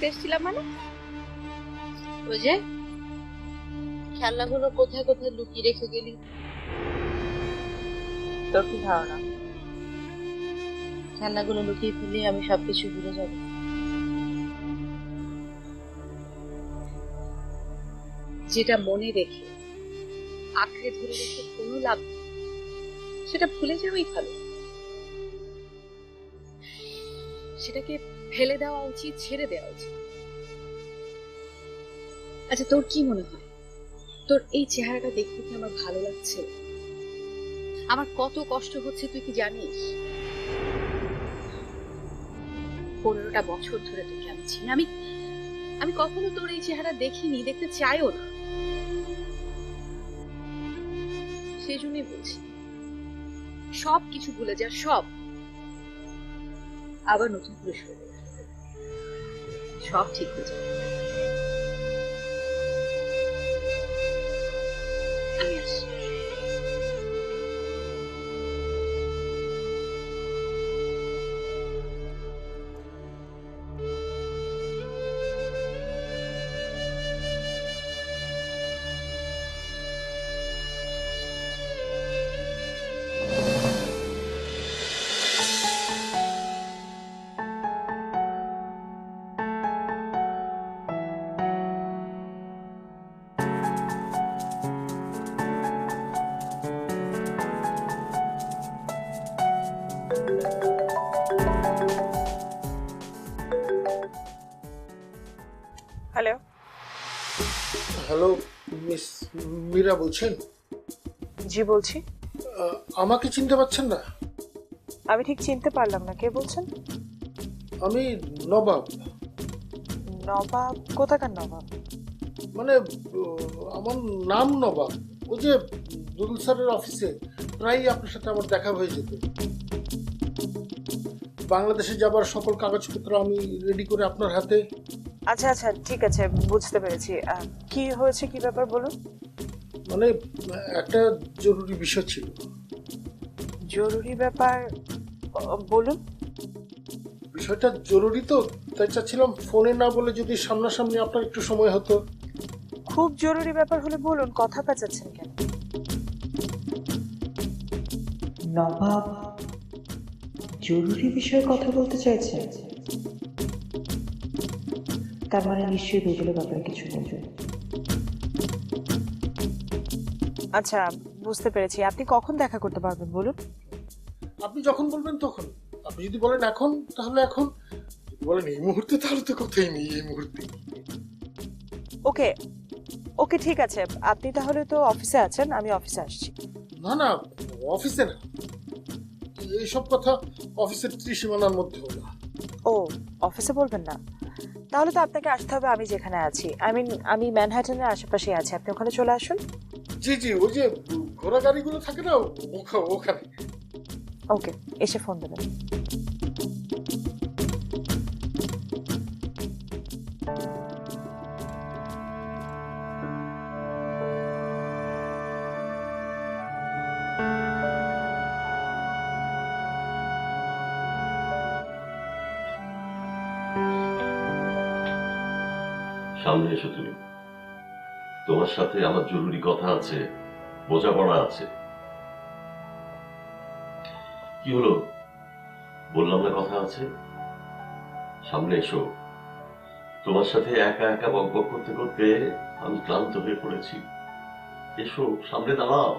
দেখতে এসেছিলাম মানে? ওই যে খেলনাগুলো কোথায় কোথায় লুকিয়ে রেখে গেলি। তোর কি ধারণা খেলনাগুলো লুকিয়ে ফেলে আমি সবকিছু ভুলে যাব? যেটা মনে রেখে আঁকড়ে ধরে রেখে কোনো লাভ নেই, সেটা ভুলে যাওয়াই ভালো। সেটাকে ফেলে দেওয়া উচিত, ছেড়ে দেওয়া উচিত। আচ্ছা, তোর কি মনে হয় তোর এই চেহারাটা দেখতে কি আমার ভালো লাগছে? আমার কত কষ্ট হচ্ছে তুই কি জানিস? 15টা বছর ধরে তোকে আমি চিনি। আমি আমি কখনো তোর এই চেহারা দেখিনি, দেখতে চাইও না। সেই জন্যই বলছি, সব কিছু ভুলে যা, সব। আবার নতুন করে শুরু কর। সব ঠিক হয়ে যাবে। আমি আসছি। হ্যালো। হ্যালো, মিস মীরা বলছেন? জি বলছি। আমাকে চিনতে পারছেন না? আমি ঠিক চিনতে পারলাম না, কে বলছেন? আমি নবাব। নবাব? কোথাকার নবাব? মানে আমার নাম নবাব। ওই যে দুদুল স্যারের অফিসে প্রায়ই আপনার সাথে আমার দেখা হয়ে যেত। বাংলাদেশে যাবার সকল কাগজপত্র আমি রেডি করে আপনার হাতে। আচ্ছা আচ্ছা, ঠিক আছে, বুঝতে পেরেছি। কি হয়েছে, কি ব্যাপার বলুন। মানে একটা জরুরি বিষয় ছিল। জরুরি ব্যাপার? বলুন। বিষয়টা জরুরি তো, তাই চাচ্ছিলাম ফোনে না বলে যদি সামনাসামনি আপনার একটু সময় হতো। খুব জরুরি ব্যাপার হলে বলুন, কথা পেঁচাচ্ছেন কেন? নবাব জরুরি বিষয়ে কথা বলতে চাইছে, তার মানে নিশ্চয়ই দুদুলের ব্যাপারে কিছু বলবে। আচ্ছা, বুঝতে পেরেছি। আপনি কখন দেখা করতে পারবেন বলুন। আপনি যখন বলবেন তখন। আপনি যদি বলেন এখন তাহলে এখন, যদি বলেন এই মুহূর্তে তাহলে তো কথাই নেই এই মুহূর্তে। ওকে ওকে, ঠিক আছে। আপনি তাহলে তো অফিসে আছেন, আমি অফিসে আসছি। না না, অফিসে না, এইসব কথা অফিসের ত্রিসীমানার মধ্যেও না। ও, অফিসে বলবেন না? তাহলে তো আপনাকে আসতে হবে আমি যেখানে আছি। আমি ম্যানহাটনের আশেপাশে আছি, আপনি ওখানে চলে আসুন। জি জি, ওই যে ঘোড়া গাড়িগুলো থাকে না, ওখানে। ওকে, এসে ফোন দেবেন। সামনে এসো তুমি। তোমার সাথে আমার জরুরি কথা আছে, বোঝাপড়া আছে। কি হলো, বললাম না কথা আছে? সামনে এসো। তোমার সাথে একা একা বকবক করতে করতে আমি ক্লান্ত হয়ে পড়েছি। এসো, সামনে দাঁড়াও।